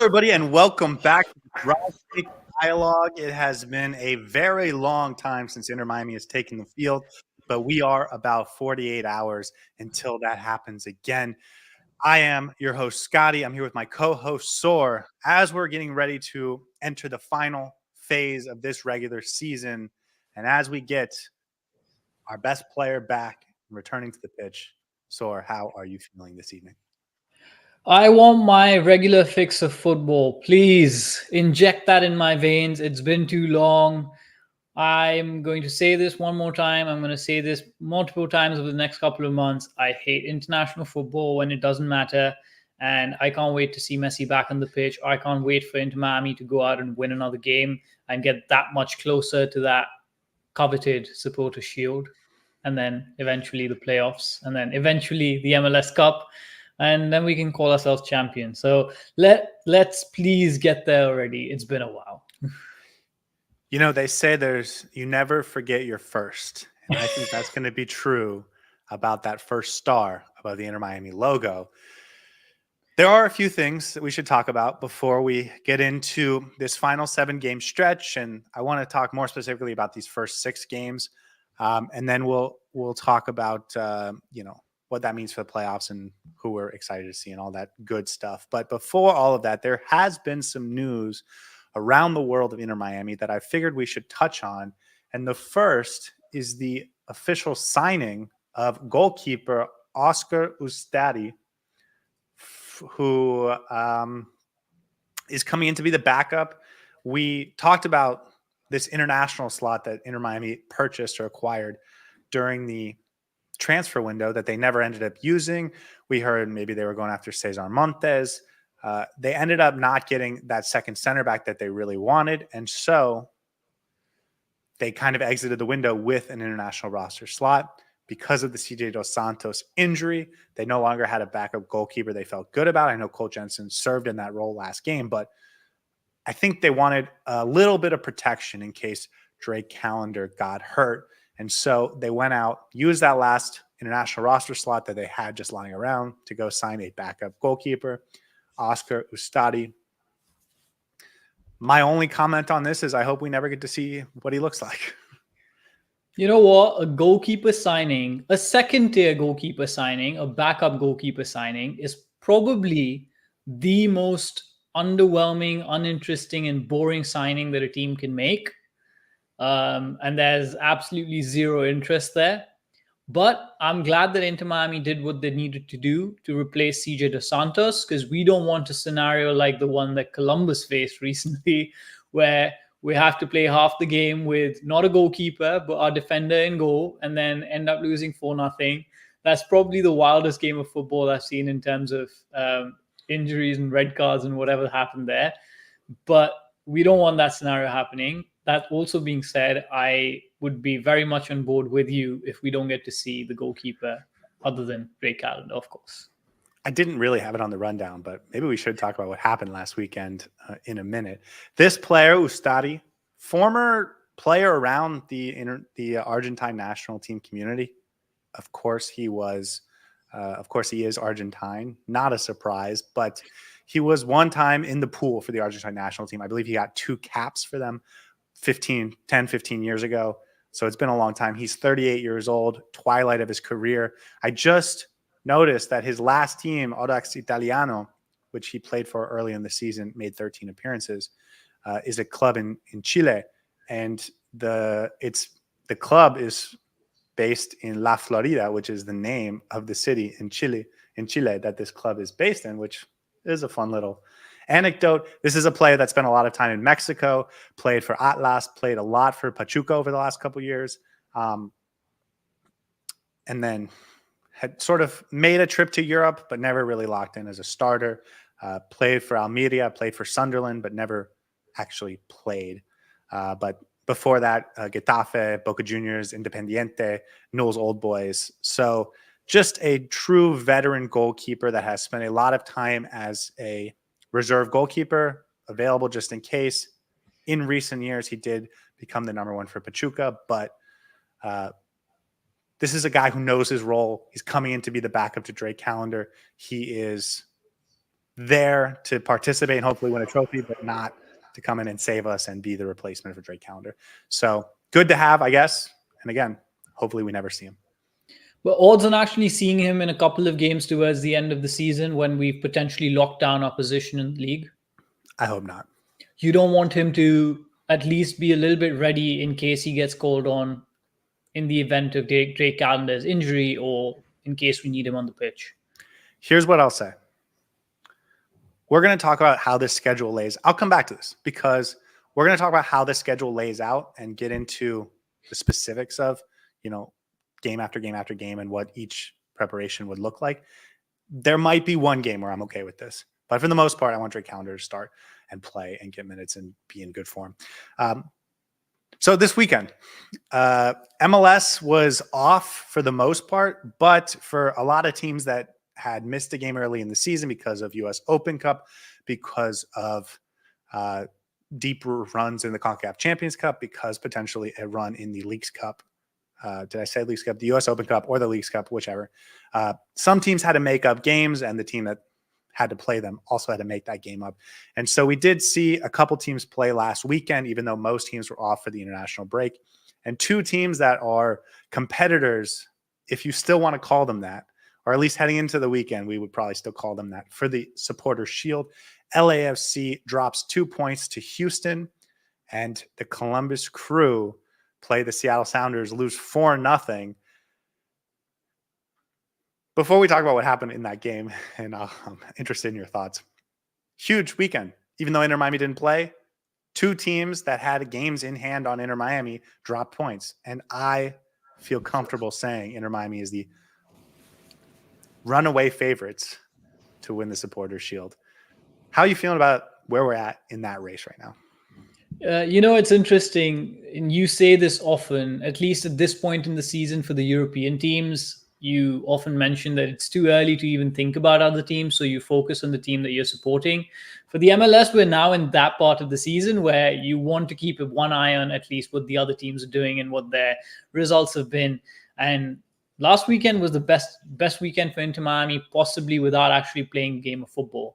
Everybody, and welcome back to the Dry State Dialogue. It has been a very long time since Inter Miami has taken the field, but we are about 48 hours until that happens again. I am your host, Scotty. I'm here with my co host, Saur, as we're getting ready to enter the final phase of this regular season. And as we get our best player back and returning to the pitch, Saur, how are you feeling this evening? I want my regular fix of football. Please inject that in my veins. It's been too long. I'm going to say this one more time. I'm going to say this multiple times over the next couple of months. I hate international football when it doesn't matter. And I can't wait to see Messi back on the pitch. I can't wait for Inter Miami to go out and win another game and get that much closer to that coveted supporter shield. And then eventually the playoffs. And then eventually the MLS Cup. And then we can call ourselves champions. So let's please get there already. It's been a while. You know, they say you never forget your first. And I think that's going to be true about that first star above the Inter Miami logo. There are a few things that we should talk about before we get into this final 7-game stretch. And I want to talk more specifically about these first 6 games. And then we'll talk about, what that means for the playoffs and who we're excited to see and all that good stuff. But before all of that, there has been some news around the world of Inter Miami that I figured we should touch on. And the first is the official signing of goalkeeper Oscar Ustadi, who is coming in to be the backup. We talked about this international slot that Inter Miami purchased or acquired during the transfer window that they never ended up using. We heard maybe they were going after Cesar Montes. They ended up not getting that second center back that they really wanted. And so they kind of exited the window with an international roster slot. Because of the CJ Dos Santos injury, they no longer had a backup goalkeeper they felt good about. I know Cole Jensen served in that role last game, but I think they wanted a little bit of protection in case Drake Callender got hurt. And so they went out, used that last international roster slot that they had just lying around to go sign a backup goalkeeper, Oscar Ustadi. My only comment on this is I hope we never get to see what he looks like. You know what? A goalkeeper signing, a second tier goalkeeper signing, a backup goalkeeper signing is probably the most underwhelming, uninteresting, and boring signing that a team can make. And there's absolutely zero interest there. But I'm glad that Inter Miami did what they needed to do to replace CJ Dos Santos, because we don't want a scenario like the one that Columbus faced recently, where we have to play half the game with not a goalkeeper, but our defender in goal, and then end up losing 4-0. That's probably the wildest game of football I've seen in terms of injuries and red cards and whatever happened there. But we don't want that scenario happening. That also being said, I would be very much on board with you if we don't get to see the goalkeeper other than Ray Calendar, of course. I didn't really have it on the rundown, but maybe we should talk about what happened last weekend in a minute. This player, Ustadi, former player around the Argentine national team community. Of course, he was. Of course, he is Argentine. Not a surprise, but he was one time in the pool for the Argentine national team. I believe he got 2 caps for them 15 years ago. So it's been a long time. He's 38 years old, twilight of his career. I just noticed that his last team, Audax Italiano, which he played for early in the season, made 13 appearances, is a club in Chile. And the club is based in La Florida, which is the name of the city in Chile that this club is based in, which is a fun little anecdote. This is a player that spent a lot of time in Mexico, played for Atlas, played a lot for Pachuca over the last couple of years, and then had sort of made a trip to Europe, but never really locked in as a starter. Played for Almeria, played for Sunderland, but never actually played. But before that, Getafe, Boca Juniors, Independiente, Newell's Old Boys. So just a true veteran goalkeeper that has spent a lot of time as a reserve goalkeeper, available just in case. In recent years, he did become the number 1 for Pachuca, but this is a guy who knows his role. He's coming in to be the backup to Drake Callender. He is there to participate and hopefully win a trophy, but not to come in and save us and be the replacement for Drake Callender. So good to have, I guess. And again, hopefully we never see him. But odds on actually seeing him in a couple of games towards the end of the season when we've potentially locked down our position in the league? I hope not. You don't want him to at least be a little bit ready in case he gets called on in the event of Drake Callender's injury or in case we need him on the pitch. Here's what I'll say. We're going to talk about how this schedule lays. I'll come back to this because we're going to talk about how the schedule lays out and get into the specifics of, game after game after game and what each preparation would look like. There might be one game where I'm okay with this, but for the most part, I want Drake Callender to start and play and get minutes and be in good form. So this weekend, MLS was off for the most part, but for a lot of teams that had missed a game early in the season because of US Open Cup, because of deeper runs in the CONCACAF Champions Cup, because potentially a run in the Leagues Cup. Did I say Leagues Cup? The US Open Cup or the Leagues Cup, whichever. Some teams had to make up games, and the team that had to play them also had to make that game up. And so we did see a couple teams play last weekend, even though most teams were off for the international break. And two teams that are competitors, if you still want to call them that, or at least heading into the weekend, we would probably still call them that for the Supporter Shield. LAFC drops 2 points to Houston, and the Columbus Crew play the Seattle Sounders, lose 4-0. Before we talk about what happened in that game, and I'm interested in your thoughts, huge weekend. Even though Inter Miami didn't play, two teams that had games in hand on Inter Miami dropped points. And I feel comfortable saying Inter Miami is the runaway favorites to win the Supporters Shield. How are you feeling about where we're at in that race right now? It's interesting, and you say this often, at least at this point in the season for the European teams, you often mention that it's too early to even think about other teams, so you focus on the team that you're supporting. For the MLS, we're now in that part of the season where you want to keep one eye on at least what the other teams are doing and what their results have been. And last weekend was the best weekend for Inter Miami, possibly without actually playing a game of football.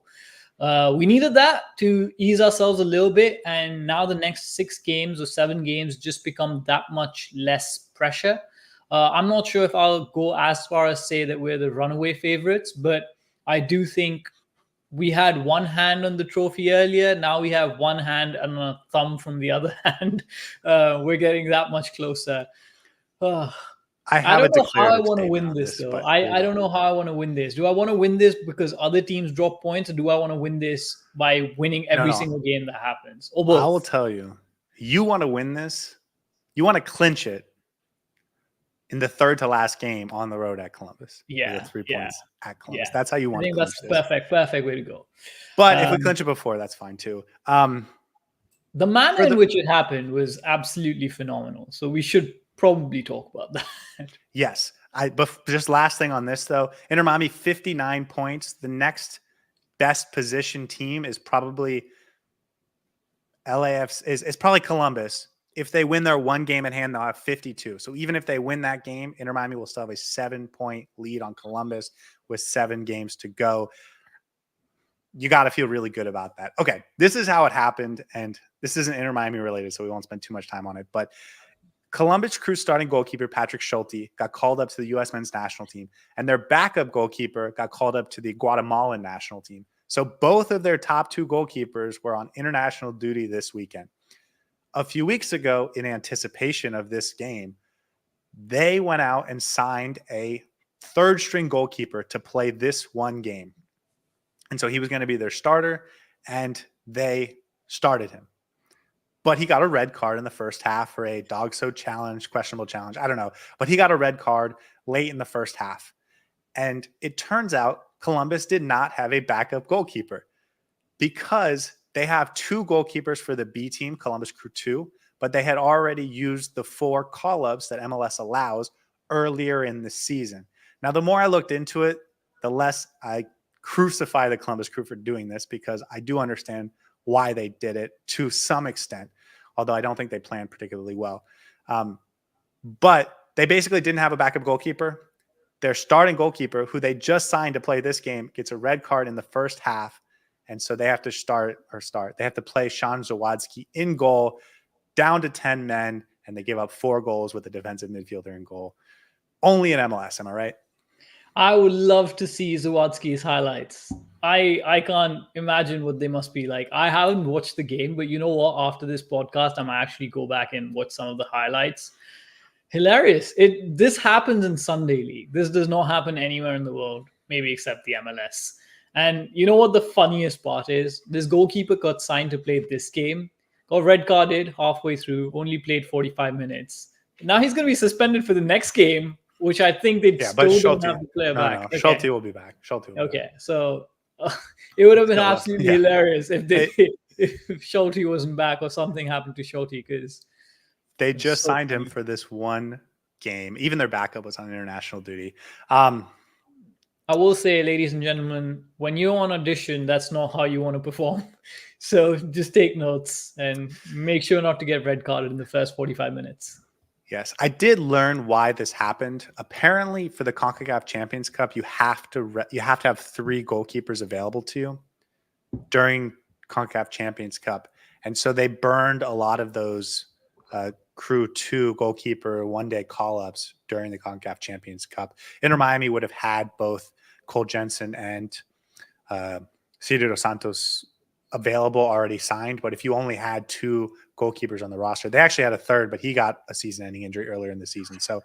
We needed that to ease ourselves a little bit, and now the next 6 games or 7 games just become that much less pressure. I'm not sure if I'll go as far as say that we're the runaway favorites, but I do think we had one hand on the trophy earlier. Now we have one hand and a thumb from the other hand. We're getting that much closer. I don't know how I want to win this, though. I don't know how I want to win this. Do I want to win this because other teams drop points, or do I want to win this by winning every single game that happens? Or both? I will tell you, you want to win this. You want to clinch it in the third to last game on the road at Columbus. Yeah. 3 points at Columbus. That's how you want to clinch this. Perfect way to go. But if we clinch it before, that's fine too. The manner in which it happened was absolutely phenomenal. So we should probably talk about that. Yes. But just last thing on this, though, Inter Miami, 59 points. The next best position team is probably LAFC, is probably Columbus. If they win their one game at hand, they'll have 52. So even if they win that game, Inter Miami will still have a 7-point lead on Columbus with 7 games to go. You got to feel really good about that. Okay, this is how it happened, and this isn't Inter Miami related, so we won't spend too much time on it. But Columbus Crew starting goalkeeper Patrick Schulte got called up to the U.S. men's national team, and their backup goalkeeper got called up to the Guatemalan national team. So both of their top 2 goalkeepers were on international duty this weekend. A few weeks ago, in anticipation of this game, they went out and signed a third-string goalkeeper to play this one game. And so he was going to be their starter, and they started him. But he got a red card in the first half for a dog so challenge, questionable challenge. I don't know. But he got a red card late in the first half. And it turns out Columbus did not have a backup goalkeeper because they have 2 goalkeepers for the B team, Columbus Crew 2, but they had already used the 4 call-ups that MLS allows earlier in the season. Now, the more I looked into it, the less I crucify the Columbus Crew for doing this, because I do understand why they did it to some extent, although I don't think they planned particularly well. But they basically didn't have a backup goalkeeper. Their starting goalkeeper, who they just signed to play this game, gets a red card in the first half. And so they have to They have to play Sean Zawadzki in goal, down to 10 men, and they give up 4 goals with a defensive midfielder in goal. Only in MLS, am I right? I would love to see Zawadzki's highlights. I can't imagine what they must be like. I haven't watched the game, but you know what? After this podcast, I might actually go back and watch some of the highlights. Hilarious. This happens in Sunday League. This does not happen anywhere in the world, maybe except the MLS. And you know what the funniest part is? This goalkeeper got signed to play this game, got red carded halfway through, only played 45 minutes. Now he's going to be suspended for the next game, which I think they still don't have the player back. No, Schulte will be back. Okay, so it would have been Still absolutely hilarious if if Schulte wasn't back or something happened to Schulte, because they just signed him for this one game. Even their backup was on international duty. I will say, ladies and gentlemen, when you're on audition, that's not how you want to perform. So just take notes and make sure not to get red carded in the first 45 minutes. Yes, I did learn why this happened. Apparently, for the CONCACAF Champions Cup, you have to have 3 goalkeepers available to you during CONCACAF Champions Cup, and so they burned a lot of those Crew 2 goalkeeper one-day call-ups during the CONCACAF Champions Cup. Inter Miami would have had both Cole Jensen and Ciro dos Santos available, already signed, but if you only had 2 goalkeepers on the roster, they actually had a third, but he got a season-ending injury earlier in the season. So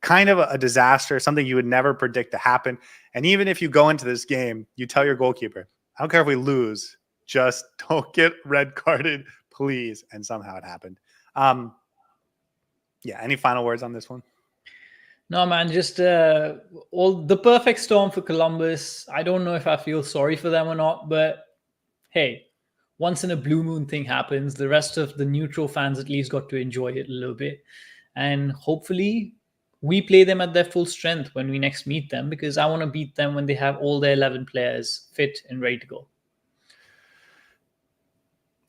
kind of a disaster, something you would never predict to happen. And even if you go into this game, you tell your goalkeeper, I don't care if we lose, just don't get red carded, please. And somehow it happened. Yeah. Any final words on this one? No, man, just all the perfect storm for Columbus. I don't know if I feel sorry for them or not, but hey, once in a blue moon thing happens. The rest of the neutral fans at least got to enjoy it a little bit. And hopefully we play them at their full strength when we next meet them, because I want to beat them when they have all their 11 players fit and ready to go.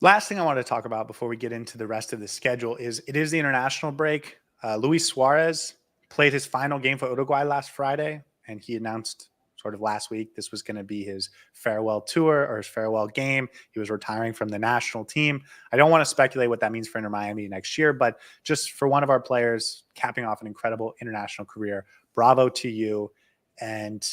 Last thing I want to talk about before we get into the rest of the schedule is it is the international break. Luis Suarez played his final game for Uruguay last Friday, and he announced sort of last week this was going to be his farewell tour or his farewell game. He was retiring from the national team. I don't want to speculate what that means for Inter Miami next year, but just for one of our players capping off an incredible international career, bravo to you. And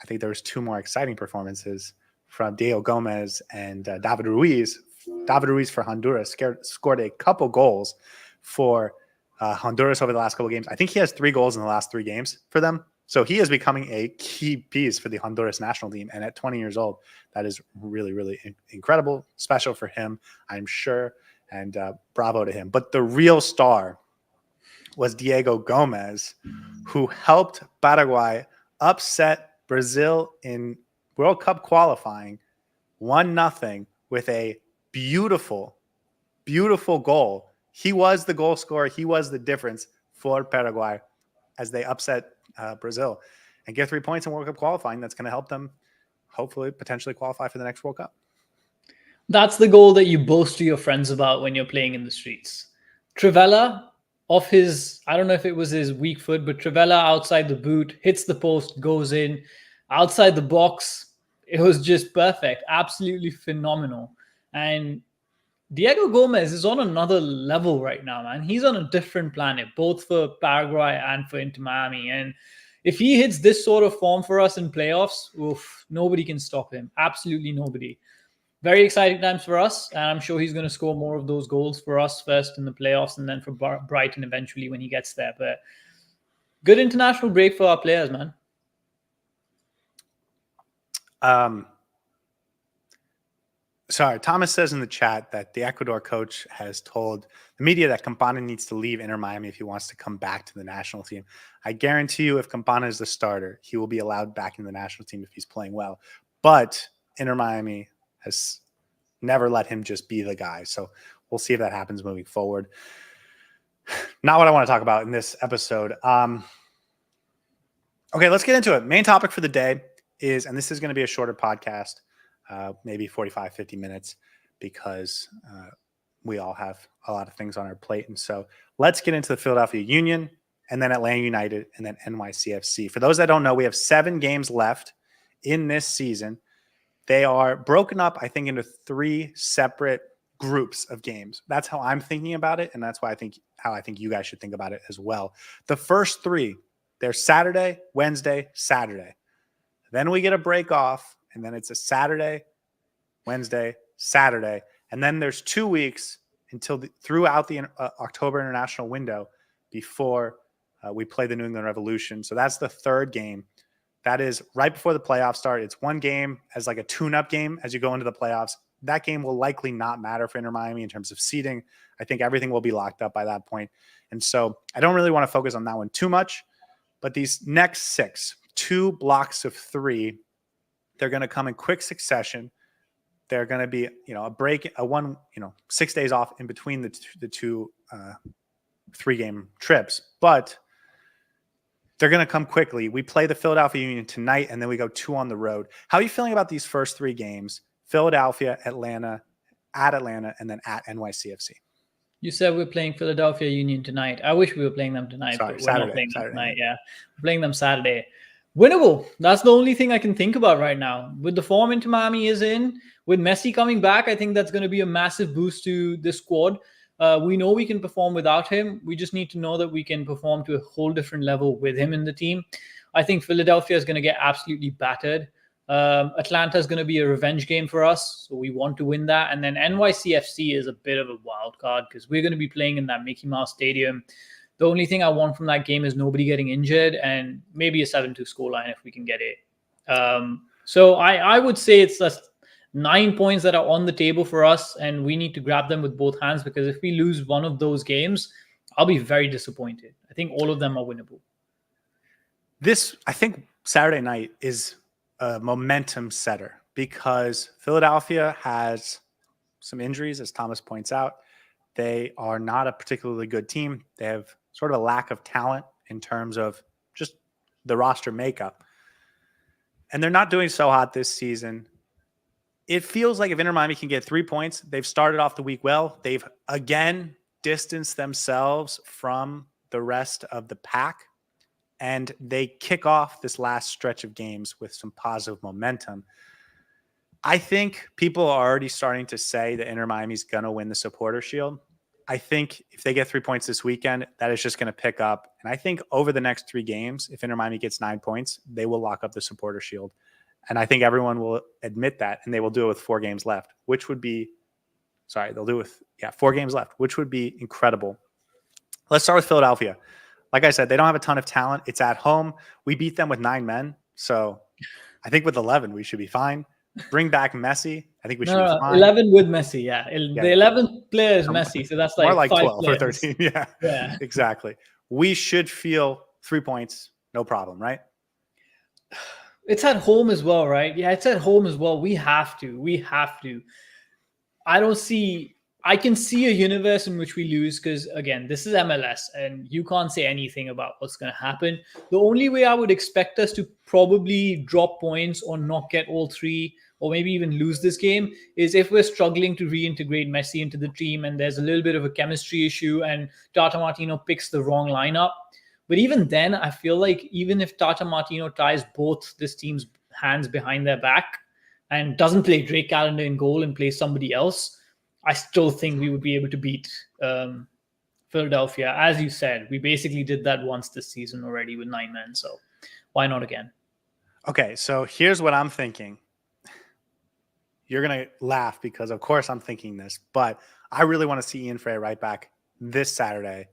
I think there was 2 more exciting performances from Diego Gomez and David Ruiz. David Ruiz for Honduras scored a couple goals for Honduras over the last couple of games. I think he has 3 goals in the last 3 games for them. So he is becoming a key piece for the Honduras national team. And at 20 years old, that is really, really incredible, special for him, I'm sure. And bravo to him. But the real star was Diego Gomez, who helped Paraguay upset Brazil in World Cup qualifying 1-0 with a beautiful, beautiful goal. He was the goal scorer. He was the difference for Paraguay as they upset Brazil and get 3 points in World Cup qualifying. That's going to help them hopefully potentially qualify for the next World Cup. That's the goal that you boast to your friends about when you're playing in the streets. Trivela, off his, I don't know if it was his weak foot, but Trivela outside the boot, hits the post, goes in. Outside the box, it was just perfect. Absolutely phenomenal. And Diego Gomez is on another level right now, man. He's on a different planet, both for Paraguay and for Inter Miami. And if he hits this sort of form for us in playoffs, oof, nobody can stop him. Absolutely nobody. Very exciting times for us. And I'm sure he's going to score more of those goals for us first in the playoffs and then for Brighton eventually when he gets there. But good international break for our players, man. Sorry, Thomas says in the chat that the Ecuador coach has told the media that Campana needs to leave Inter Miami if he wants to come back to the national team. I guarantee you, if Campana is the starter, he will be allowed back in the national team if he's playing well. But Inter Miami has never let him just be the guy. So we'll see if that happens moving forward. Not what I want to talk about in this episode. Okay, let's get into it. Main topic for the day is, and this is going to be a shorter podcast, maybe 45, 50 minutes, because we all have a lot of things on our plate. And so let's get into the Philadelphia Union and then Atlanta United and then NYCFC. For those that don't know, we have 7 games left in this season. They are broken up, I think, into 3 separate groups of games. That's how I'm thinking about it, and that's why how I think you guys should think about it as well. The first 3, they're Saturday, Wednesday, Saturday. Then we get a break off, and then it's a Saturday, Wednesday, Saturday, and then there's 2 weeks throughout the October international window before we play the New England Revolution. So that's the 3rd game. That is right before the playoffs start. It's one game as like a tune-up game as you go into the playoffs. That game will likely not matter for Inter Miami in terms of seeding. I think everything will be locked up by that point. And so I don't really want to focus on that one too much. But these next 6, 2 blocks of 3, they're going to come in quick succession. They're going to be, a break, 6 days off in between the two 3-game trips. But they're going to come quickly. We play the Philadelphia Union tonight, and then we go 2 on the road. How are you feeling about these first 3 games? Philadelphia, Atlanta, and then at NYCFC. You said we're playing Philadelphia Union tonight. I wish we were playing them tonight, Sorry, but we're Saturday, not playing them Saturday. tonight. Yeah, we're playing them Saturday. Winnable. That's the only thing I can think about right now. With the form Inter Miami is in, with Messi coming back, I think that's going to be a massive boost to this squad. We know we can perform without him. We just need to know that we can perform to a whole different level with him in the team. I think Philadelphia is going to get absolutely battered. Atlanta is going to be a revenge game for us, so we want to win that. And then NYCFC is a bit of a wild card because we're going to be playing in that Mickey Mouse Stadium. The only thing I want from that game is nobody getting injured and maybe a 7-2 scoreline if we can get it. So I would say it's just 9 points that are on the table for us, and we need to grab them with both hands, because if we lose one of those games, I'll be very disappointed. I think all of them are winnable. I think Saturday night is a momentum setter because Philadelphia has some injuries, as Thomas points out. They are not a particularly good team. They have sort of a lack of talent in terms of just the roster makeup. And they're not doing so hot this season. It feels like if Inter Miami can get 3 points, they've started off the week well. They've again distanced themselves from the rest of the pack, and they kick off this last stretch of games with some positive momentum. I think people are already starting to say that Inter Miami's going to win the Supporter Shield. I think if they get 3 points this weekend, that is just going to pick up. And I think over the next 3 games, if Inter Miami gets 9 points, they will lock up the Supporter Shield. And I think everyone will admit that, and they will do it with 4 games left, which would be, they'll do it with 4 games left, which would be incredible. Let's start with Philadelphia. Like I said, they don't have a ton of talent. It's at home. We beat them with 9 men. So I think with 11, we should be fine. Bring back Messi. I think we should be fine. 11 with Messi, yeah. The 11th player is Messi, so that's more like 5 12 players. or 13. Yeah, exactly. We should feel 3 points, no problem, right? It's at home as well, right? Yeah, it's at home as well. We have to. I can see a universe in which we lose because, again, this is MLS and you can't say anything about what's going to happen. The only way I would expect us to probably drop points or not get all 3 or maybe even lose this game is if we're struggling to reintegrate Messi into the team and there's a little bit of a chemistry issue and Tata Martino picks the wrong lineup. But even then, I feel like even if Tata Martino ties both this team's hands behind their back and doesn't play Drake Callender in goal and plays somebody else, I still think we would be able to beat Philadelphia. As you said, we basically did that once this season already with 9 men. So why not again? Okay, so here's what I'm thinking. You're going to laugh because, of course, I'm thinking this, but I really want to see Ian Frey right back this Saturday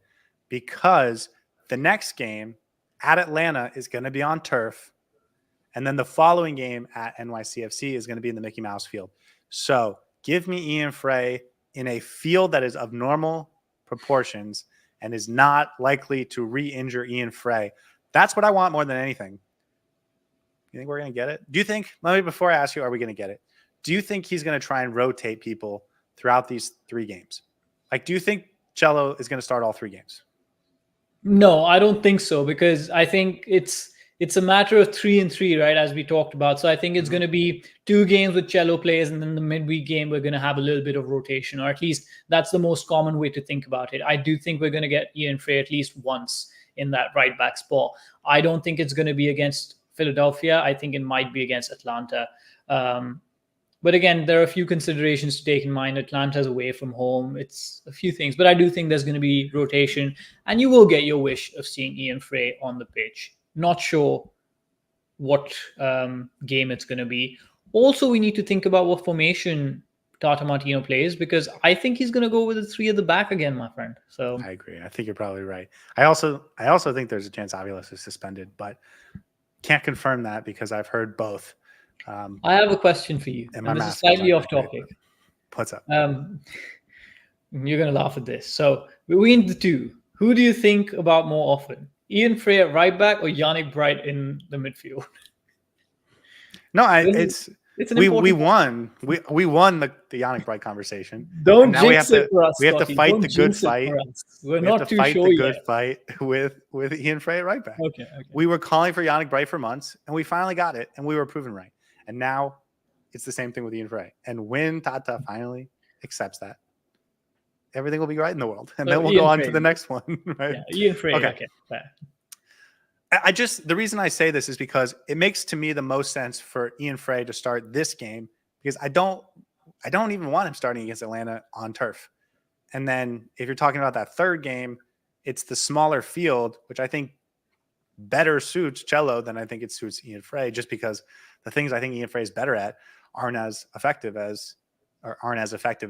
because the next game at Atlanta is going to be on turf. And then the following game at NYCFC is going to be in the Mickey Mouse field. So give me Ian Frey in a field that is of normal proportions and is not likely to re-injure Ian Frey. That's what I want more than anything. You think we're going to get it? Do you think, let me, before I ask you, are we going to get it? Do you think he's going to try and rotate people throughout these 3 games? Like, do you think Cello is going to start all 3 games? No, I don't think so, because I think it's a matter of 3 and 3, right? As we talked about. So I think it's going to be 2 games with Cello players, and then the midweek game, we're going to have a little bit of rotation, or at least that's the most common way to think about it. I do think we're going to get Ian Frey at least once in that right back spot. I don't think it's going to be against Philadelphia. I think it might be against Atlanta. But again, there are a few considerations to take in mind. Atlanta's away from home. It's a few things, but I do think there's going to be rotation, and you will get your wish of seeing Ian Frey on the pitch. Not sure what game it's going to be. Also, we need to think about what formation Tata Martino plays, because I think he's going to go with the three at the back again, my friend. So I agree. I think you're probably right. I also think there's a chance Aviles is suspended, but can't confirm that because I've heard both. I have a question for you, and and my this is math skills slightly aren't off that great, topic. but what's up? You're going to laugh at this. So between the two, who do you think about more often? Ian Frey at right back or Yannick Bright in the midfield? No, It's an we important won. We won the Yannick Bright conversation. Don't And now we have jinx it to for us, we have to Scotty. fight Don't the good jinx it fight. for us. We're We have not to too fight sure the yet. good fight with Ian Frey at right back. Okay. We were calling for Yannick Bright for months, and we finally got it, and we were proven right. And now it's the same thing with Ian Frey. And when Tata finally accepts that, everything will be right in the world, and So then we'll Ian go on Frey. to the next one. Right? Yeah, Ian Frey. Okay. Okay. Fair. The reason I say this is because it makes to me the most sense for Ian Frey to start this game, because I don't even want him starting against Atlanta on turf. And then if you're talking about that third game, it's the smaller field, which I think better suits Cello than I think it suits Ian Frey, just because the things I think Ian Frey is better at aren't as effective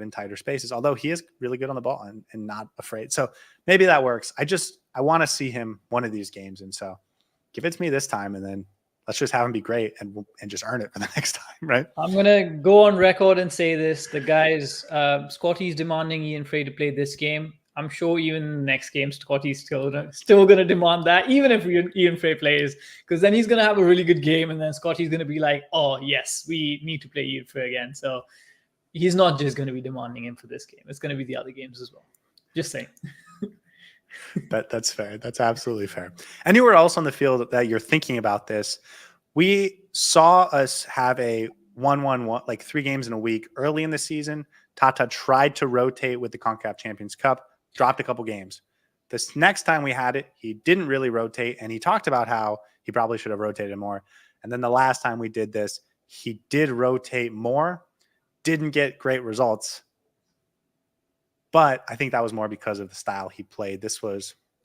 in tighter spaces, although he is really good on the ball and not afraid. So maybe that works. I want to see him one of these games. And so give it to me this time, and then let's just have him be great and just earn it for the next time, right? I'm gonna go on record and say this: the guys, Scotty's demanding Ian Frey to play this game. I'm sure even in the next game, Scotty's still gonna demand that, even if Ian Frey plays, because then he's gonna have a really good game, and then Scotty's gonna be like, "Oh yes, we need to play Ian Frey again." So he's not just gonna be demanding him for this game; it's gonna be the other games as well. Just saying. That's fair. That's absolutely fair. Anywhere else on the field that you're thinking about this? We saw us have a 1-1-1, like 3 games in a week early in the season. Tata tried to rotate with the CONCACAF Champions Cup, dropped a couple games. This next time we had it, he didn't really rotate, and he talked about how he probably should have rotated more. And then the last time we did this, he did rotate more, didn't get great results. But I think that was more because of the style he played.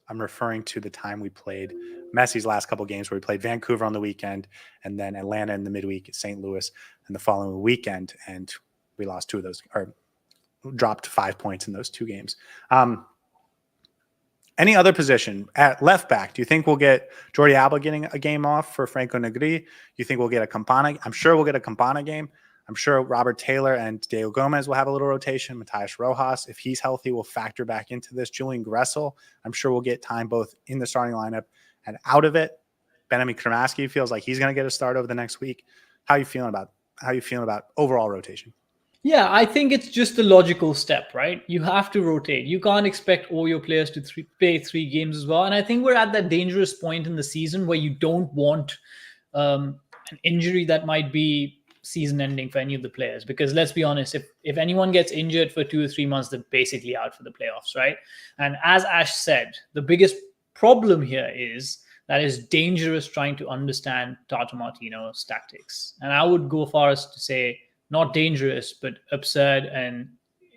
I'm referring to the time we played Messi's last couple games, where we played Vancouver on the weekend and then Atlanta in the midweek at St. Louis in the following weekend. And we lost 2 of those, or dropped 5 points in those 2 games. Any other position at left back? Do you think we'll get Jordi Alba getting a game off for Franco Negri? Do you think we'll get a Campana? I'm sure we'll get a Campana game. I'm sure Robert Taylor and Diego Gomez will have a little rotation. Matthias Rojas, if he's healthy, will factor back into this. Julian Gressel, I'm sure we'll get time both in the starting lineup and out of it. Benjamin Kramaski feels like he's going to get a start over the next week. How are you feeling about overall rotation? Yeah, I think it's just the logical step, right? You have to rotate. You can't expect all your players to play 3 games as well. And I think we're at that dangerous point in the season where you don't want an injury that might be season ending for any of the players, because let's be honest, if anyone gets injured for 2 or 3 months, they're basically out for the playoffs, right? And as Ash said, the biggest problem here is that it's dangerous trying to understand Tata Martino's tactics. And I would go far as to say not dangerous, but absurd and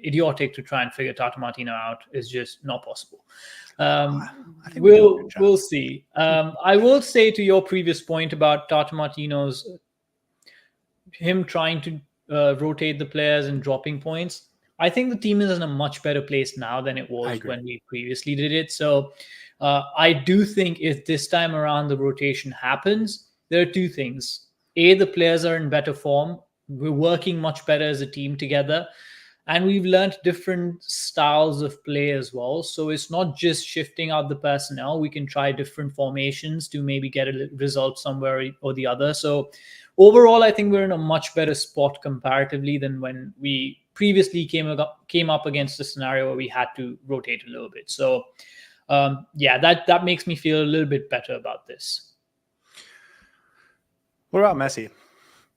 idiotic to try and figure Tata Martino out is just not possible. We'll see. I will say to your previous point about Tata Martino's him trying to rotate the players and dropping points, I think the team is in a much better place now than it was when we previously did it. So I do think if this time around the rotation happens, there are 2 things. A, the players are in better form. We're working much better as a team together. And we've learned different styles of play as well. So it's not just shifting out the personnel. We can try different formations to maybe get a result somewhere or the other. So overall, I think we're in a much better spot comparatively than when we previously came up against a scenario where we had to rotate a little bit. So that makes me feel a little bit better about this. What about Messi?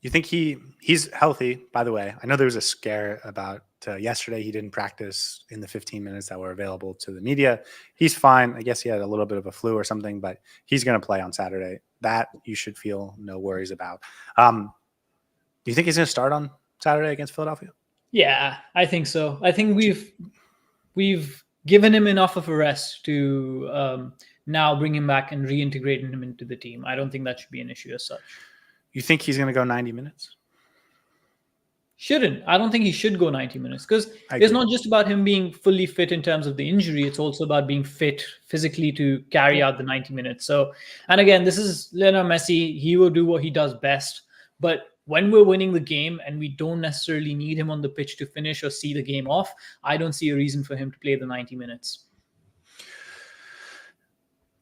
You think he's healthy, by the way? I know there was a scare about yesterday. He didn't practice in the 15 minutes that were available to the media. He's fine. I guess he had a little bit of a flu or something, but he's going to play on Saturday. That you should feel no worries about. Do you think he's going to start on Saturday against Philadelphia? Yeah, I think so. I think we've given him enough of a rest to now bring him back and reintegrating him into the team. I don't think that should be an issue as such. You think he's going to go 90 minutes? Shouldn't. I don't think he should go 90 minutes because I it's agree. not just about him being fully fit in terms of the injury. It's also about being fit physically to carry out the 90 minutes. So, and again, this is Lionel Messi. He will do what he does best. But when we're winning the game and we don't necessarily need him on the pitch to finish or see the game off, I don't see a reason for him to play the 90 minutes.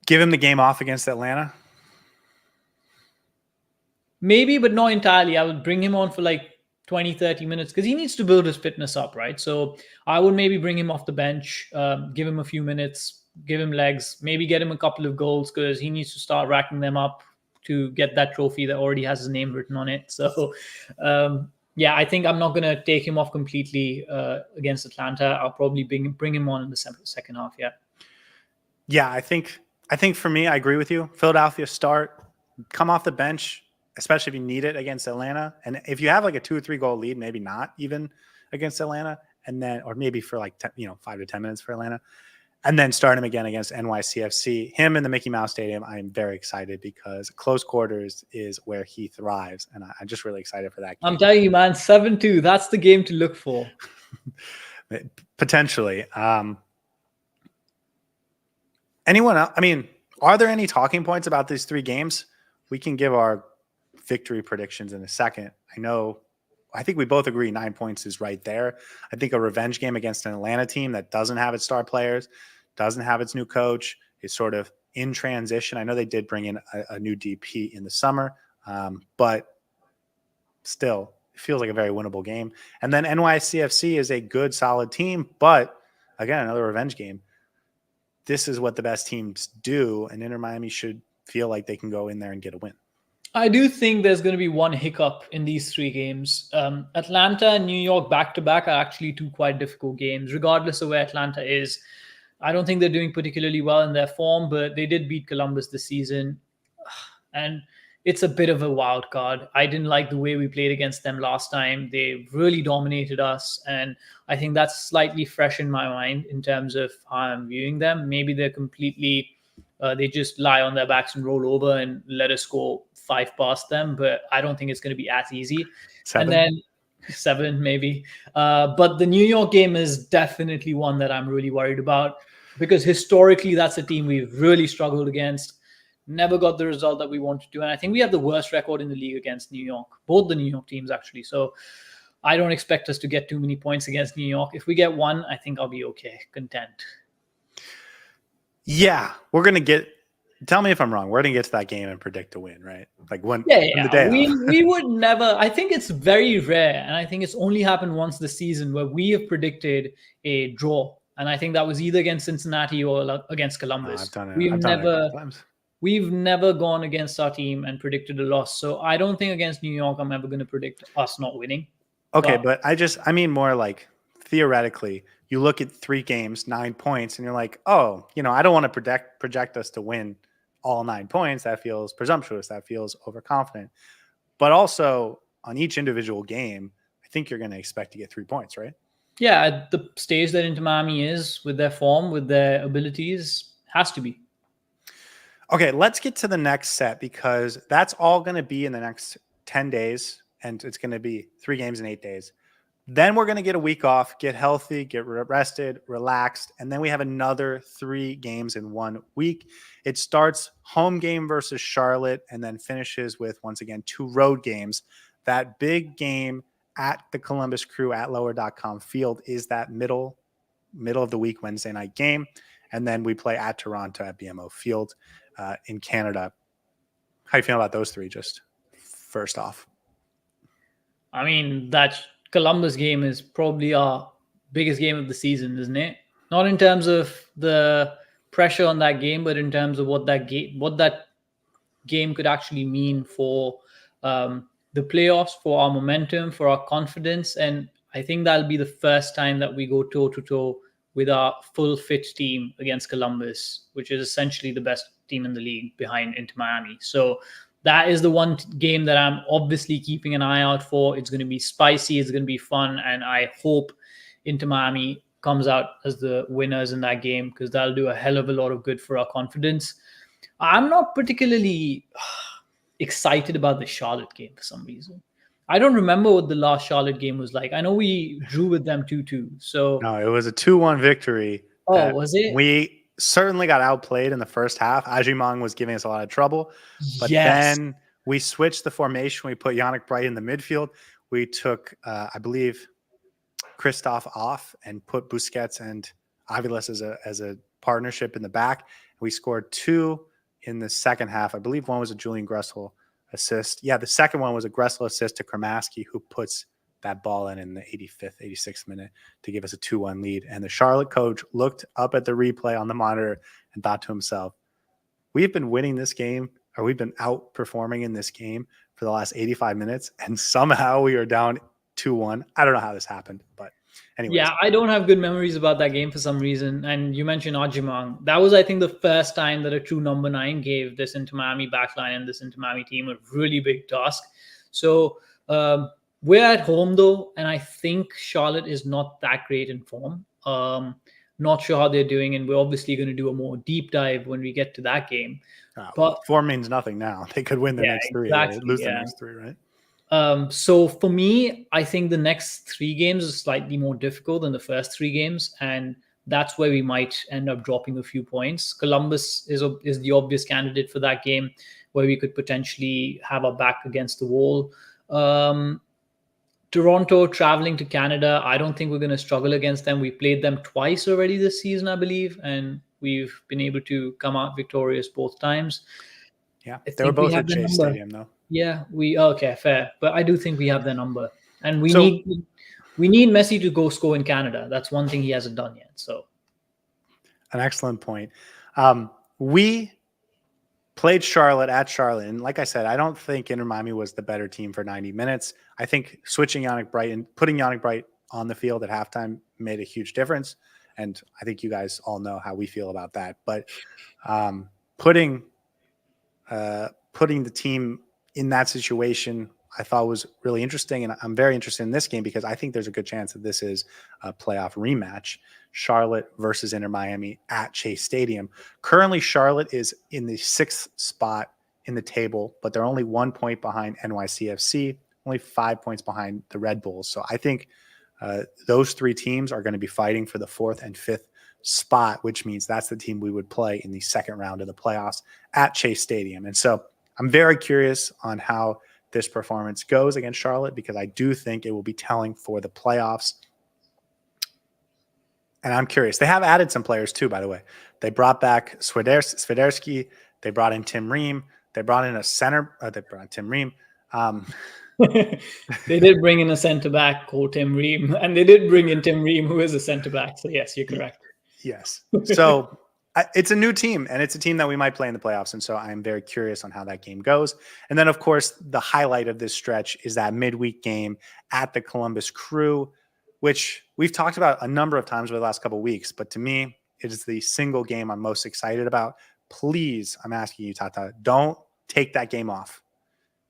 Give him the game off against Atlanta? Maybe, but not entirely. I would bring him on for like 20, 30 minutes because he needs to build his fitness up, right? So I would maybe bring him off the bench, give him a few minutes, give him legs, maybe get him a couple of goals because he needs to start racking them up to get that trophy that already has his name written on it. So, yeah, I think I'm not going to take him off completely against Atlanta. I'll probably bring him on in the second half, yeah. Yeah, I think for me, I agree with you. Philadelphia start, come off the bench, especially if you need it against Atlanta. And if you have like a 2 or 3 goal lead, maybe not even against Atlanta, and then, or maybe for like 5 to 10 minutes for Atlanta, and then start him again against NYCFC. Him in the Mickey Mouse Stadium, I'm very excited because close quarters is where he thrives. And I'm just really excited for that game. I'm telling you, man, 7-2, that's the game to look for. Potentially. Anyone else? I mean, are there any talking points about these 3 games? We can give our victory predictions in a second. I think we both agree 9 points is right there. I think a revenge game against an Atlanta team that doesn't have its star players, doesn't have its new coach, is sort of in transition. I know they did bring in a new DP in the summer, but still, it feels like a very winnable game. And then NYCFC is a good, solid team, but again, another revenge game. This is what the best teams do, and Inter Miami should feel like they can go in there and get a win. I do think there's going to be one hiccup in these 3 games. Atlanta and New York back-to-back are actually 2 quite difficult games, regardless of where Atlanta is. I don't think they're doing particularly well in their form, but they did beat Columbus this season. And it's a bit of a wild card. I didn't like the way we played against them last time. They really dominated us. And I think that's slightly fresh in my mind in terms of how I'm viewing them. Maybe they're completely... they just lie on their backs and roll over and let us score 5 past them, but I don't think it's going to be as easy. 7? And then 7 maybe. But the New York game is definitely one that I'm really worried about because historically that's a team we've really struggled against, never got the result that we wanted to. And I think we have the worst record in the league against New York, both the New York teams actually. So I don't expect us to get too many points against New York. If we get 1, I think I'll be okay, content. Yeah, we're going to get – tell me if I'm wrong. We're going to get to that game and predict a win, right? Like when the day we would never – I think it's very rare, and I think it's only happened once this season where we have predicted a draw. And I think that was either against Cincinnati or against Columbus. I've done it a couple times. We've never gone against our team and predicted a loss. So I don't think against New York I'm ever going to predict us not winning. Okay, but I mean more like theoretically – you look at 3 games, 9 points, and you're like, oh, I don't want to project us to win all 9 points. That feels presumptuous. That feels overconfident. But also on each individual game, I think you're going to expect to get 3 points, right? Yeah, at the stage that Inter Miami is with their form, with their abilities, has to be. Okay, let's get to the next set because that's all going to be in the next 10 days, and it's going to be 3 games in 8 days. Then we're going to get a week off, get healthy, get rested, relaxed, and then we have another 3 games in 1 week. It starts home game versus Charlotte and then finishes with, once again, 2 road games. That big game at the Columbus Crew at lower.com field is that middle of the week Wednesday night game. And then we play at Toronto at BMO Field in Canada. How you feel about those 3 just first off? I mean, that Columbus game is probably our biggest game of the season, isn't it? Not in terms of the pressure on that game, but in terms of what that game could actually mean for the playoffs, for our momentum, for our confidence. And I think that'll be the first time that we go toe-to-toe with our full fit team against Columbus, which is essentially the best team in the league behind Inter Miami. So that is the one game that I'm obviously keeping an eye out for. It's going to be spicy. It's going to be fun. And I hope Inter Miami comes out as the winners in that game, because that'll do a hell of a lot of good for our confidence. I'm not particularly excited about the Charlotte game for some reason. I don't remember what the last Charlotte game was like. I know we drew with them 2-2. So, No, it was a 2-1 victory. oh, was it? We certainly got outplayed in the first half. Ajimong was giving us a lot of trouble. But Yes. then we switched the formation. We put Yannick Bright in the midfield. We took, I believe, Christoph off and put Busquets and Aviles as a partnership in the back. We scored 2 in the second half. I believe one was a Julian Gressel assist. Yeah, the second one was a Gressel assist to Kramaski, who puts that ball in the 85th, 86th minute to give us a 2-1 lead. And the Charlotte coach looked up at the replay on the monitor and thought to himself, we've been winning this game, or we've been outperforming in this game for the last 85 minutes, and somehow we are down 2-1. I don't know how this happened, but anyways. Yeah, I don't have good memories about that game for some reason. And you mentioned Ajimang. That was, I think, the first time that a true number 9 gave this Inter Miami backline and this Inter Miami team a really big task. So we're at home, though, and I think Charlotte is not that great in form. Not sure how they're doing, and we're obviously going to do a more deep dive when we get to that game. But form means nothing now. They could win the next 3, exactly, right? Lose the next 3, right? So for me, I think the next 3 games are slightly more difficult than the first 3 games, and that's where we might end up dropping a few points. Columbus is the obvious candidate for that game, where we could potentially have our back against the wall. Toronto traveling to Canada, I don't think we're going to struggle against them. We played them twice already this season, I believe, and we've been able to come out victorious both times. Yeah, they were both at Chase Stadium, though. Yeah, okay, fair. But I do think we have their number, and we need Messi to go score in Canada. That's one thing he hasn't done yet. So, an excellent point. We played Charlotte at Charlotte, and like I said, I don't think Inter Miami was the better team for 90 minutes. I think switching Yannick Bright and putting Yannick Bright on the field at halftime made a huge difference, and I think you guys all know how we feel about that. But putting the team in that situation, I thought was really interesting. And I'm very interested in this game because I think there's a good chance that this is a playoff rematch. Charlotte versus Inter Miami at Chase Stadium. Currently, Charlotte is in the 6th spot in the table, but they're only 1 point behind NYCFC, only 5 points behind the Red Bulls. So I think those 3 teams are going to be fighting for the 4th and 5th spot, which means that's the team we would play in the second round of the playoffs at Chase Stadium. And so I'm very curious on how this performance goes against Charlotte, because I do think it will be telling for the playoffs. And I'm curious. They have added some players too, by the way. They brought back Swiderski. They brought in Tim Ream. They brought in a center. They brought in Tim Ream. They did bring in a center back called Tim Ream, and they did bring in Tim Ream, who is a center back. So yes, you're correct. Yes. So it's a new team, and it's a team that we might play in the playoffs. And so I'm very curious on how that game goes. And then, of course, the highlight of this stretch is that midweek game at the Columbus Crew, which we've talked about a number of times over the last couple of weeks. But to me, it is the single game I'm most excited about. Please, I'm asking you, Tata, don't take that game off.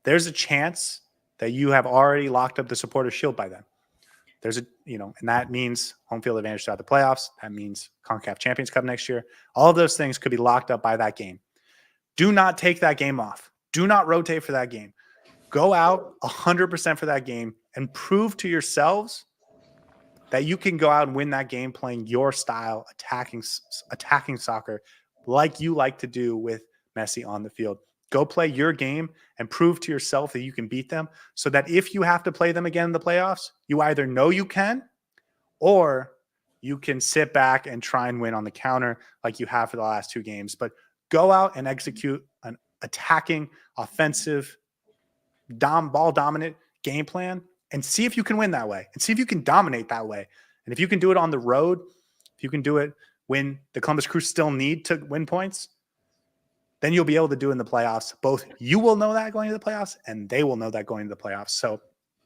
There's a chance that you have already locked up the Supporters' Shield by then. There's and that means home field advantage throughout the playoffs. That means CONCACAF Champions Cup next year. All of those things could be locked up by that game. Do not take that game off. Do not rotate for that game. Go out 100% for that game and prove to yourselves that you can go out and win that game playing your style, attacking soccer like you like to do with Messi on the field. Go play your game and prove to yourself that you can beat them, so that if you have to play them again in the playoffs, you either know you can, or you can sit back and try and win on the counter like you have for the last 2 games. But go out and execute an attacking, offensive, ball dominant game plan and see if you can win that way, and see if you can dominate that way. And if you can do it on the road, if you can do it when the Columbus Crew still need to win points, then you'll be able to do it in the playoffs. Both you will know that going to the playoffs, and they will know that going to the playoffs. So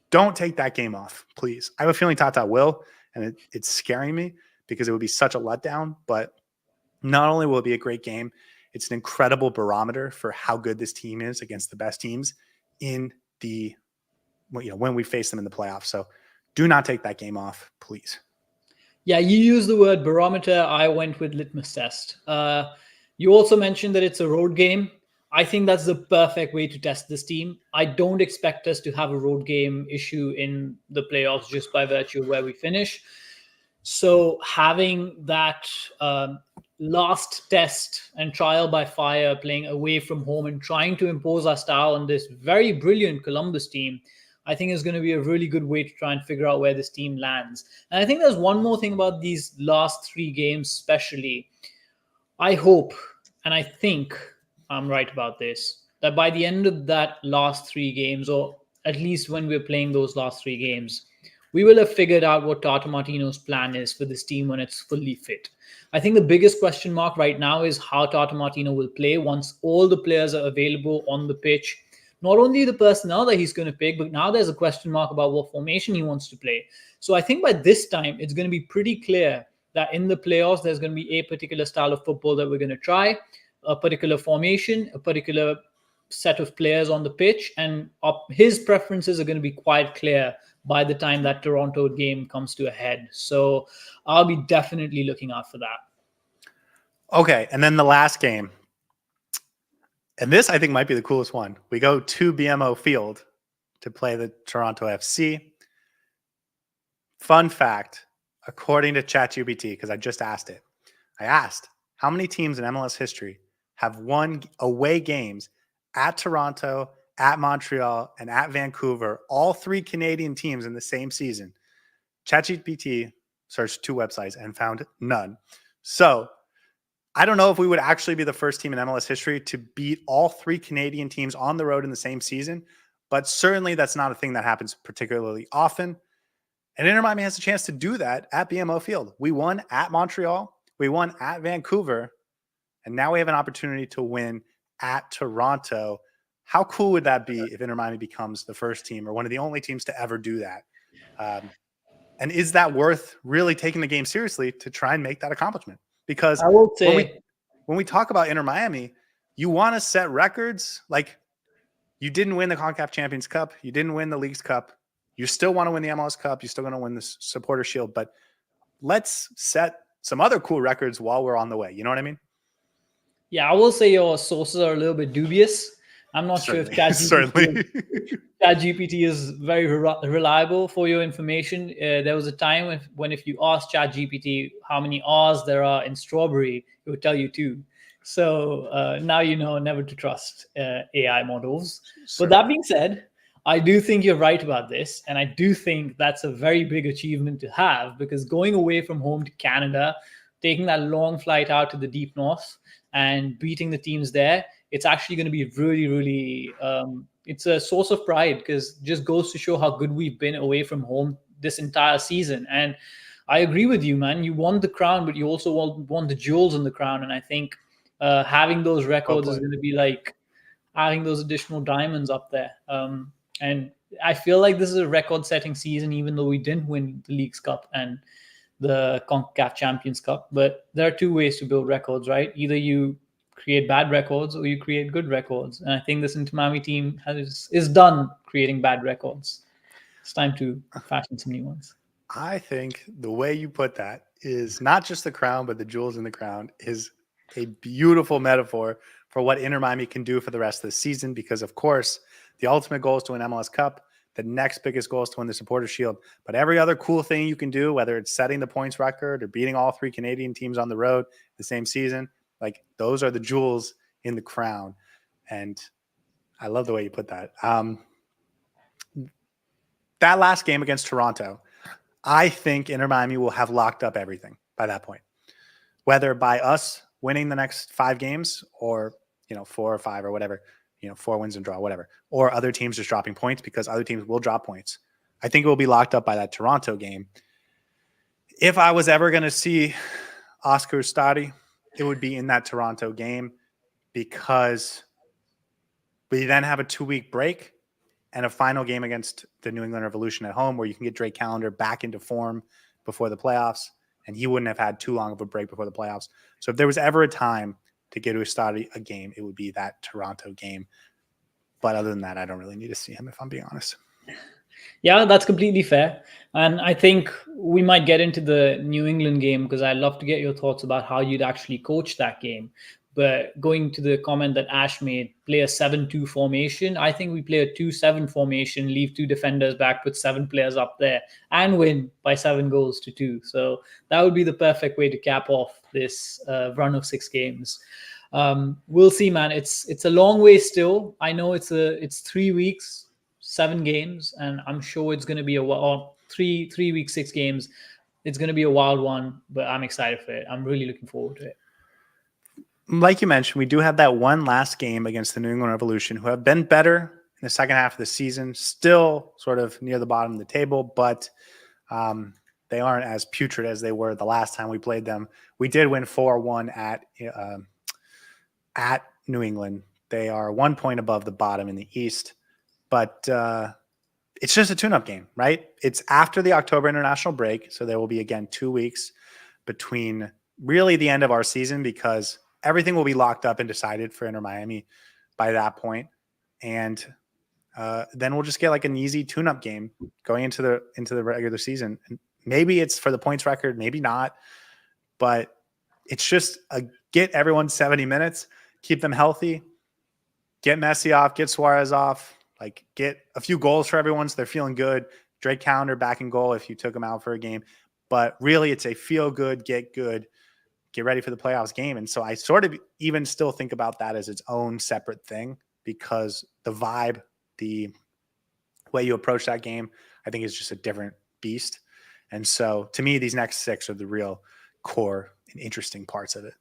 don't take that game off, please. I have a feeling Tata will, and it's scaring me because it would be such a letdown. But not only will it be a great game, It's an incredible barometer for how good this team is against the best teams in the, when we face them in the playoffs. So do not take that game off, please. Yeah, you use the word barometer. I went with litmus test. You also mentioned that it's a road game. I think that's the perfect way to test this team. I don't expect us to have a road game issue in the playoffs just by virtue of where we finish. So having that last test and trial by fire, playing away from home and trying to impose our style on this very brilliant Columbus team, I think is going to be a really good way to try and figure out where this team lands. And I think there's one more thing about these last 3 games, especially. I hope, and I think I'm right about this, that by the end of that last 3 games, or at least when we're playing those last 3 games, we will have figured out what Tata Martino's plan is for this team when it's fully fit. I think the biggest question mark right now is how Tata Martino will play once all the players are available on the pitch. Not only the personnel that he's going to pick, but now there's a question mark about what formation he wants to play. So I think by this time, it's going to be pretty clear that in the playoffs, there's going to be a particular style of football that we're going to try, a particular formation, a particular set of players on the pitch, and his preferences are going to be quite clear by the time that Toronto game comes to a head. So I'll be definitely looking out for that. Okay, and then the last game. And this, I think, might be the coolest one. We go to BMO Field to play the Toronto FC. Fun fact, according to ChatGPT, because I just asked it, I asked, how many teams in MLS history have won away games at Toronto, at Montreal, and at Vancouver, all 3 Canadian teams in the same season? ChatGPT searched 2 websites and found none. So I don't know if we would actually be the first team in MLS history to beat all 3 Canadian teams on the road in the same season, but certainly that's not a thing that happens particularly often. And Inter Miami has a chance to do that at BMO Field. We won at Montreal, we won at Vancouver, and now we have an opportunity to win at Toronto. How cool would that be if Inter Miami becomes the first team or one of the only teams to ever do that? And is that worth really taking the game seriously to try and make that accomplishment? Because I will say, when we talk about Inter Miami, you want to set records. Like, you didn't win the CONCACAF Champions Cup. You didn't win the Leagues Cup. You still want to win the MLS Cup. You're still going to win the Supporter Shield. But let's set some other cool records while we're on the way. You know what I mean? yeah, I will say your sources are a little bit dubious. I'm not sure if ChatGPT is very reliable for your information. There was a time when if you asked ChatGPT how many R's there are in strawberry, it would tell you 2. So now you know never to trust AI models. But that being said, I do think you're right about this. And I do think that's a very big achievement to have, because going away from home to Canada, taking that long flight out to the deep north and beating the teams there, it's actually going to be really, really, it's a source of pride, because it just goes to show how good we've been away from home this entire season. And I agree with you, man. You won the crown, but you also won the jewels in the crown. And I think having those records is going to be like adding those additional diamonds up there. And I feel like this is a record-setting season, even though we didn't win the Leagues Cup and the CONCACAF Champions Cup. But there are 2 ways to build records, right? Either you create bad records or you create good records. And I think this Inter Miami team is done creating bad records. It's time to fashion some new ones. I think the way you put that is not just the crown, but the jewels in the crown is a beautiful metaphor for what Inter Miami can do for the rest of the season. Because, of course, the ultimate goal is to win MLS Cup. The next biggest goal is to win the Supporter Shield. But every other cool thing you can do, whether it's setting the points record or beating all 3 Canadian teams on the road the same season, like, those are the jewels in the crown. And I love the way you put that. That last game against Toronto, I think Inter Miami will have locked up everything by that point, whether by us winning the next 5 games or, 4 or 5 or whatever, 4 wins and draw, whatever, or other teams just dropping points, because other teams will drop points. I think it will be locked up by that Toronto game. If I was ever going to see Oscar Ustadi, it would be in that Toronto game, because we then have a 2-week break and a final game against the New England Revolution at home, where you can get Drake Callender back into form before the playoffs, and he wouldn't have had too long of a break before the playoffs. So if there was ever a time to get Ustadi a game, it would be that Toronto game. But other than that, I don't really need to see him, if I'm being honest. Yeah, that's completely fair. And I think we might get into the New England game because I'd love to get your thoughts about how you'd actually coach that game. But going to the comment that Ash made, play a 7-2 formation. I think we play a 2-7 formation, leave 2 defenders back, put 7 players up there, and win by 7 goals to 2. So that would be the perfect way to cap off this run of 6 games. We'll see, man. It's a long way still. I know it's 3 weeks, 7 games, and I'm sure it's going to be a 3 weeks, 6 games. It's going to be a wild one, but I'm excited for it. I'm really looking forward to it. Like you mentioned, we do have that one last game against the New England Revolution, who have been better in the second half of the season, still sort of near the bottom of the table, but they aren't as putrid as they were the last time we played them. We did win 4-1 at New England. They are 1 point above the bottom in the East, but it's just a tune-up game, right? It's after the October international break, so there will be, again, 2 weeks between really the end of our season, because everything will be locked up and decided for Inter Miami by that point. And then we'll just get like an easy tune-up game going into the regular season. And maybe it's for the points record, maybe not. But it's just get everyone 70 minutes, keep them healthy, get Messi off, get Suarez off, like get a few goals for everyone so they're feeling good. Drake Callender back in goal if you took him out for a game. But really, it's a feel good, get ready for the playoffs game. And so I sort of even still think about that as its own separate thing, because the vibe, the way you approach that game, I think is just a different beast. And so to me, these next 6 are the real core and interesting parts of it.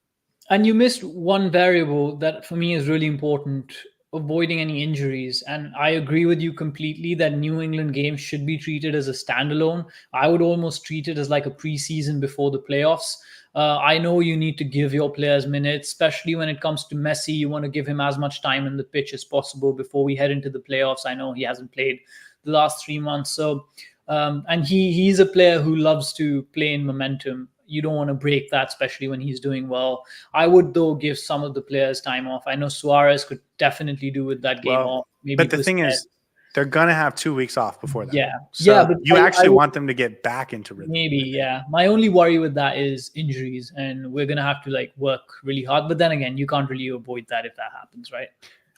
And you missed one variable that for me is really important, avoiding any injuries. And I agree with you completely that New England games should be treated as a standalone. I would almost treat it as like a preseason before the playoffs. I know you need to give your players minutes, especially when it comes to Messi. You want to give him as much time in the pitch as possible before we head into the playoffs. I know he hasn't played the last 3 months. So, and he's a player who loves to play in momentum. You don't want to break that, especially when he's doing well. I would, though, give some of the players time off. I know Suarez could definitely do with that game off. Maybe but the thing is, they're going to have 2 weeks off before that. Yeah. So yeah, but you actually want them to get back into rhythm. Maybe, yeah. My only worry with that is injuries, and we're going to have to like work really hard. But then again, you can't really avoid that if that happens, right?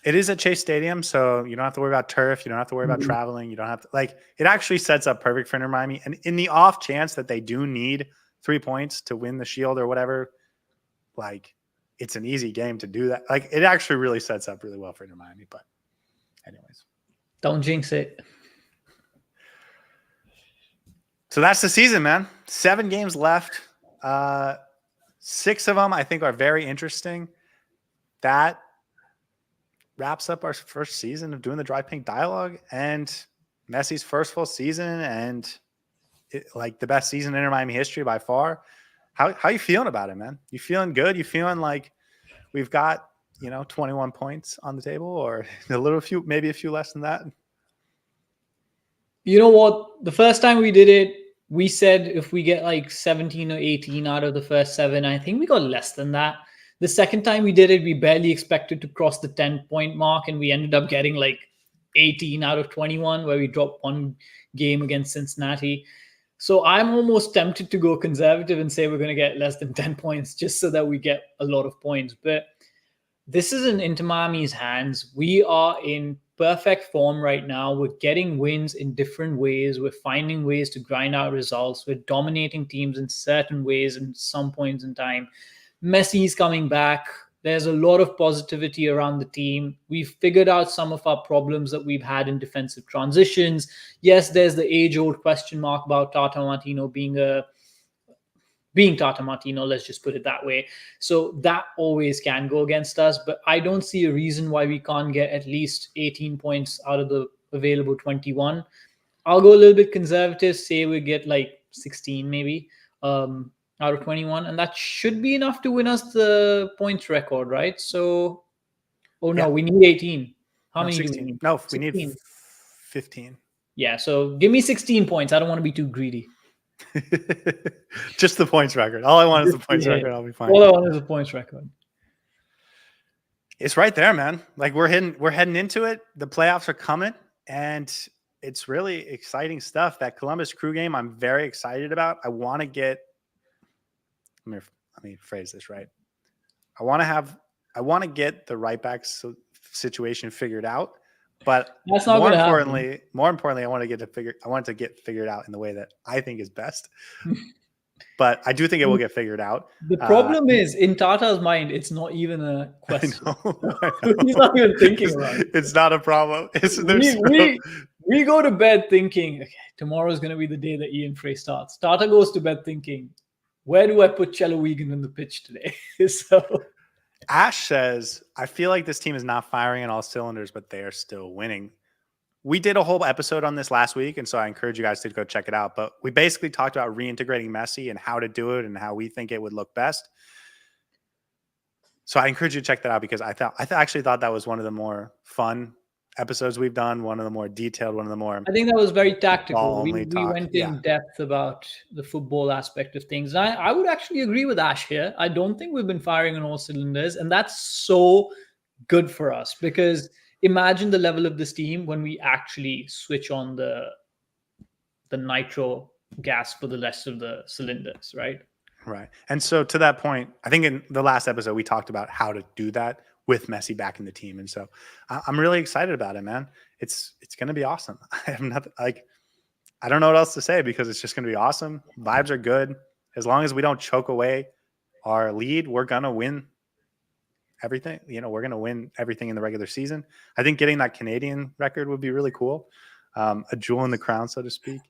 It is at Chase Stadium, so you don't have to worry about turf. You don't have to worry about traveling. You don't have to, like, it actually sets up perfect for Inter Miami. And in the off chance that they do need 3 points to win the Shield or whatever, like, it's an easy game to do that. Like, it actually really sets up really well for Inter Miami. But anyways. Don't jinx it. So that's the season, man. 7 games left. 6 of them I think are very interesting. That wraps up our first season of doing the Dry Pink Dialogue and Messi's first full season and like the best season in Inter Miami history by far. How you feeling about it, man? You feeling good? You feeling like we've got, 21 points on the table, or maybe a few less than that? You know what? The first time we did it, we said if we get like 17 or 18 out of the first 7, I think we got less than that. The second time we did it, we barely expected to cross the 10-point mark, and we ended up getting like 18 out of 21, where we dropped 1 game against Cincinnati. So I'm almost tempted to go conservative and say we're going to get less than 10 points just so that we get a lot of points. But this is in Inter Miami's hands. We are in perfect form right now. We're getting wins in different ways. We're finding ways to grind out results. We're dominating teams in certain ways in some points in time. Messi's coming back. There's a lot of positivity around the team. We've figured out some of our problems that we've had in defensive transitions. Yes, there's the age-old question mark about Tata Martino being Tata Martino, let's just put it that way. So that always can go against us, but I don't see a reason why we can't get at least 18 points out of the available 21. I'll go a little bit conservative, say we get like 16 maybe out of 21, and that should be enough to win us the points record, right? So, we need 18. How many 16. do we need? No, 16. we need 15. Yeah, so give me 16 points. I don't want to be too greedy. Just the points record. All I want is the points record. I'll be fine. All I want is a points record. It's right there, man. Like we're heading into it. The playoffs are coming, and it's really exciting stuff. That Columbus Crew game, I'm very excited about. I want to get. Let me phrase this right. I want to get the right back situation figured out, but That's not going to happen. more importantly, I want it to get figured out in the way that I think is best. But I do think it will get figured out. The problem is, in Tata's mind, it's not even a question. I know. He's not even thinking about it. It's not a problem. We go to bed thinking, okay, tomorrow is going to be the day that Ian Frey starts. Tata goes to bed thinking, where do I put Chelo Wigan on the pitch today? So Ash says, I feel like this team is not firing on all cylinders, but they are still winning. We did a whole episode on this last week, and so I encourage you guys to go check it out. But we basically talked about reintegrating Messi and how to do it and how we think it would look best. So I encourage you to check that out because I actually thought that was one of the more fun episodes we've done, one of the more detailed, one of the more. I think that was very tactical. We went in depth about the football aspect of things. And I would actually agree with Ash here. I don't think we've been firing on all cylinders, and that's so good for us because imagine the level of this team when we actually switch on the nitro gas for the rest of the cylinders, right? Right. And so to that point, I think in the last episode, we talked about how to do that with Messi back in the team. And so I'm really excited about it, man. It's going to be awesome. I have nothing I don't know what else to say because it's just going to be awesome. Vibes are good. As long as we don't choke away our lead, we're going to win everything. We're going to win everything in the regular season. I think getting that Canadian record would be really cool. A jewel in the crown, so to speak.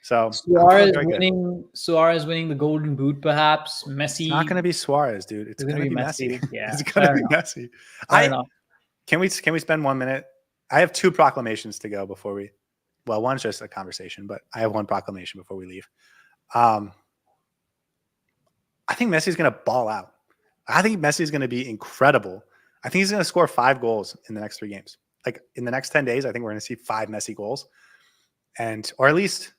So Suarez winning the Golden Boot, perhaps. Messi. It's not going to be Suarez, dude. It's going to be Messi. Yeah, it's going to be Messi. Can we spend 1 minute? I have 2 proclamations to go before we. Well, one's just a conversation, but I have 1 proclamation before we leave. I think Messi's going to ball out. I think Messi's going to be incredible. I think he's going to score 5 goals in the next 3 games. Like in the next 10 days, I think we're going to see 5 Messi goals, or at least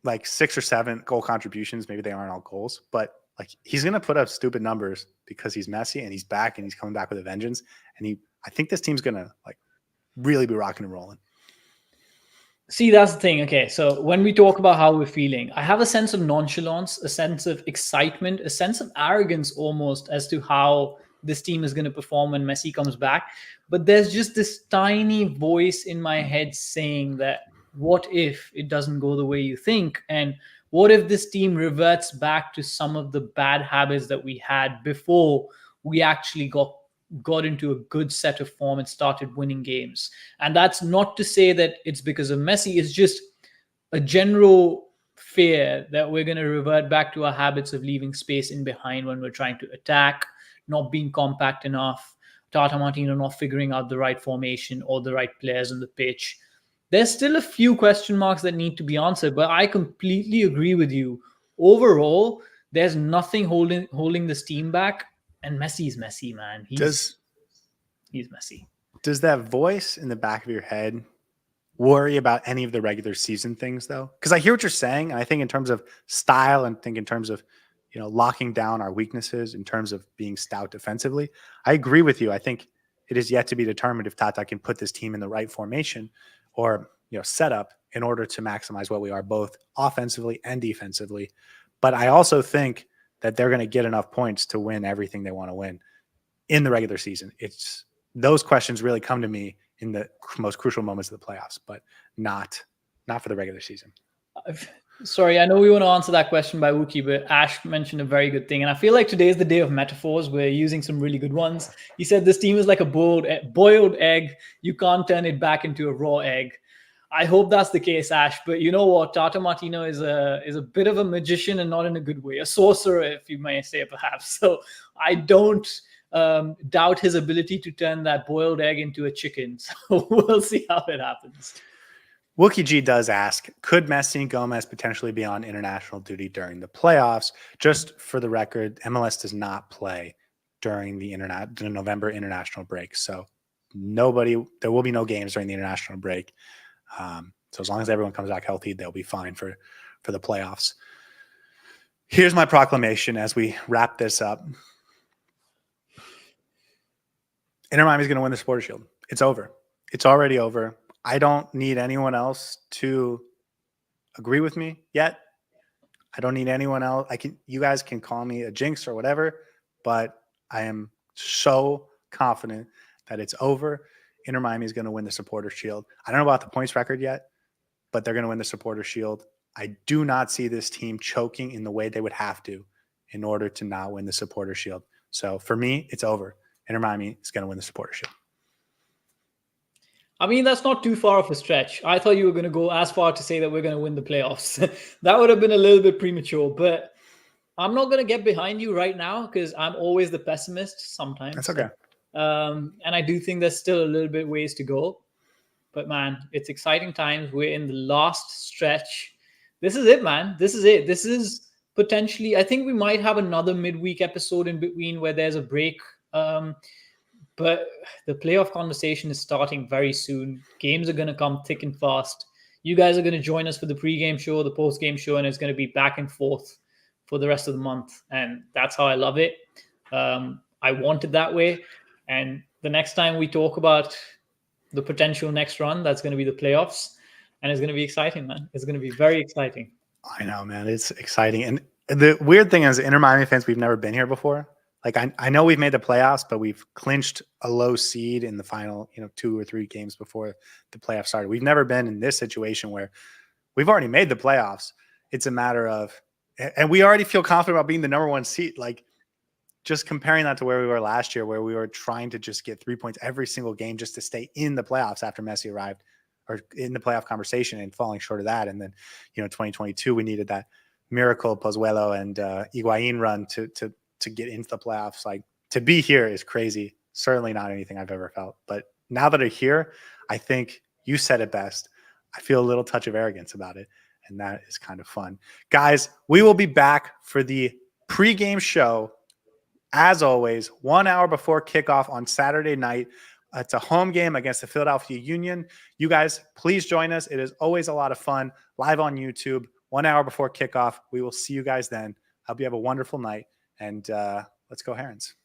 like 6 or 7 goal contributions. Maybe they aren't all goals, but like he's going to put up stupid numbers because he's Messi and he's back and he's coming back with a vengeance. And I think this team's going to like really be rocking and rolling. See, that's the thing. Okay, so when we talk about how we're feeling, I have a sense of nonchalance, a sense of excitement, a sense of arrogance almost as to how this team is going to perform when Messi comes back. But there's just this tiny voice in my head saying that, what if it doesn't go the way you think? And what if this team reverts back to some of the bad habits that we had before we actually got into a good set of form and started winning games? And that's not to say that it's because of Messi. It's just a general fear that we're going to revert back to our habits of leaving space in behind when we're trying to attack, not being compact enough, Tata Martino not figuring out the right formation or the right players on the pitch. There's still a few question marks that need to be answered, but I completely agree with you. Overall, there's nothing holding this team back, and Messi's Messi, man. He's Messi. Does that voice in the back of your head worry about any of the regular season things, though? Because I hear what you're saying, and I think in terms of style and think in terms of locking down our weaknesses, in terms of being stout defensively, I agree with you. I think it is yet to be determined if Tata can put this team in the right formation or setup in order to maximize what we are both offensively and defensively. But I also think that they're going to get enough points to win everything they want to win in the regular season. It's those questions really come to me in the most crucial moments of the playoffs, but not for the regular season. Sorry, I know we want to answer that question by Wookie, but Ash mentioned a very good thing. And I feel like today is the day of metaphors. We're using some really good ones. He said this team is like a boiled egg. You can't turn it back into a raw egg. I hope that's the case, Ash. But you know what? Tata Martino is a bit of a magician, and not in a good way. A sorcerer, if you may say, perhaps. So I don't doubt his ability to turn that boiled egg into a chicken. So we'll see how it happens. Wookie G does ask, could Messi and Gomez potentially be on international duty during the playoffs? Just for the record, MLS does not play during the November international break. So there will be no games during the international break. So as long as everyone comes back healthy, they'll be fine for the playoffs. Here's my proclamation as we wrap this up. Inter Miami's going to win the Supporters Shield. It's over. It's already over. I don't need anyone else to agree with me yet. I don't need anyone else. You guys can call me a jinx or whatever, but I am so confident that it's over. Inter Miami is going to win the Supporters Shield. I don't know about the points record yet, but they're going to win the Supporters Shield. I do not see this team choking in the way they would have to in order to not win the Supporters Shield. So for me, it's over. Inter Miami is going to win the Supporters Shield. I mean, that's not too far of a stretch. I thought you were going to go as far to say that we're going to win the playoffs. That would have been a little bit premature, but I'm not going to get behind you right now because I'm always the pessimist sometimes. That's okay. And I do think there's still a little bit ways to go. But man, it's exciting times. We're in the last stretch. This is it, man. This is it. This is potentially, I think we might have another midweek episode in between where there's a break. But the playoff conversation is starting very soon. Games are going to come thick and fast. You guys are going to join us for the pregame show, the postgame show, and it's going to be back and forth for the rest of the month. And that's how I love it. I want it that way. And the next time we talk about the potential next run, that's going to be the playoffs. And it's going to be exciting, man. It's going to be very exciting. I know, man. It's exciting. And the weird thing is, Inter Miami fans, we've never been here before. Like, I know we've made the playoffs, but we've clinched a low seed in the final, 2 or 3 games before the playoffs started. We've never been in this situation where we've already made the playoffs. It's a matter of, and we already feel confident about being the number 1 seed. Like, just comparing that to where we were last year, where we were trying to just get 3 points every single game just to stay in the playoffs after Messi arrived, or in the playoff conversation, and falling short of that. And then, 2022, we needed that miracle Pozuelo and Higuain run to get into the playoffs. Like, to be here is crazy. Certainly not anything I've ever felt. But now that I'm here, I think you said it best. I feel a little touch of arrogance about it. And that is kind of fun. Guys, we will be back for the pregame show, as always, 1 hour before kickoff on Saturday night. It's a home game against the Philadelphia Union. You guys, please join us. It is always a lot of fun. Live on YouTube, 1 hour before kickoff. We will see you guys then. Hope you have a wonderful night. And let's go Herons.